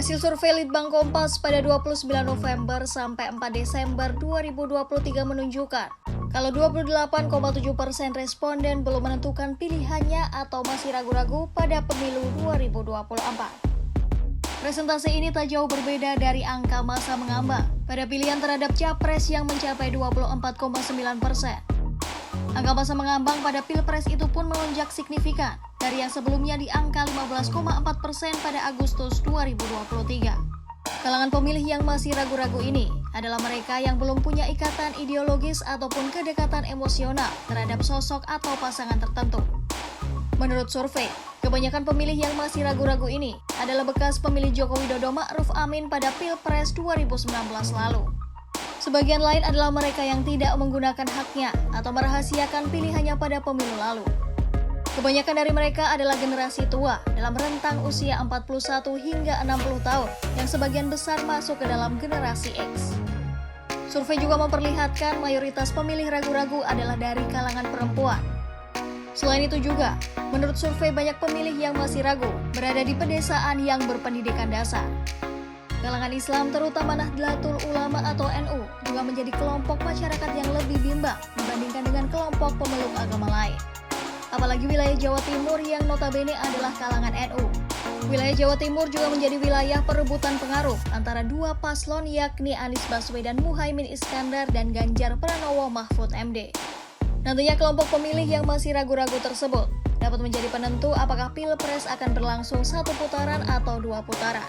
Hasil survei Litbang Kompas pada 29 November sampai 4 Desember 2023 menunjukkan kalau 28,7% responden belum menentukan pilihannya atau masih ragu-ragu pada pemilu 2024. Presentasi ini tak jauh berbeda dari angka masa mengambang pada pilihan terhadap capres yang mencapai 24,9%. Angka masa mengambang pada Pilpres itu pun melonjak signifikan dari yang sebelumnya di angka 15,4% pada Agustus 2023. Kalangan pemilih yang masih ragu-ragu ini adalah mereka yang belum punya ikatan ideologis ataupun kedekatan emosional terhadap sosok atau pasangan tertentu. Menurut survei, kebanyakan pemilih yang masih ragu-ragu ini adalah bekas pemilih Joko Widodo Ma'ruf Amin pada Pilpres 2019 lalu. Sebagian lain adalah mereka yang tidak menggunakan haknya atau merahasiakan pilihannya pada pemilu lalu. Kebanyakan dari mereka adalah generasi tua dalam rentang usia 41 hingga 60 tahun yang sebagian besar masuk ke dalam generasi X. Survei juga memperlihatkan mayoritas pemilih ragu-ragu adalah dari kalangan perempuan. Selain itu juga, menurut survei banyak pemilih yang masih ragu berada di pedesaan yang berpendidikan dasar. Kalangan Islam terutama Nahdlatul Ulama atau NU juga menjadi kelompok masyarakat yang lebih bimbang dibandingkan dengan kelompok pemeluk agama lain. Apalagi wilayah Jawa Timur yang notabene adalah kalangan NU. Wilayah Jawa Timur juga menjadi wilayah perebutan pengaruh antara dua paslon yakni Anies Baswedan Muhaimin Iskandar dan Ganjar Pranowo Mahfud MD. Nantinya kelompok pemilih yang masih ragu-ragu tersebut dapat menjadi penentu apakah Pilpres akan berlangsung satu putaran atau dua putaran.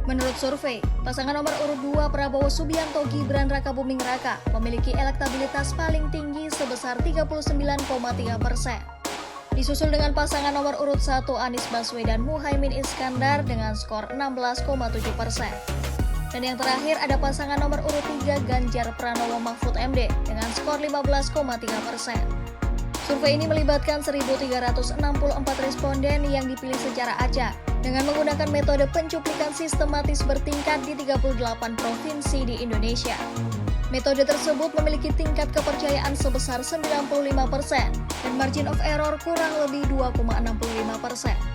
Menurut survei, pasangan nomor urut 2 Prabowo Subianto Gibran Rakabuming Raka memiliki elektabilitas paling tinggi sebesar 39,3%. Disusul dengan pasangan nomor urut 1 Anies Baswedan Muhaimin Iskandar dengan skor 16,7%. Dan yang terakhir ada pasangan nomor urut 3 Ganjar Pranowo Mahfud MD dengan skor 15,3%. Survei ini melibatkan 1.364 responden yang dipilih secara acak dengan menggunakan metode pencuplikan sistematis bertingkat di 38 provinsi di Indonesia. Metode tersebut memiliki tingkat kepercayaan sebesar 95% dan margin of error kurang lebih 2,65%.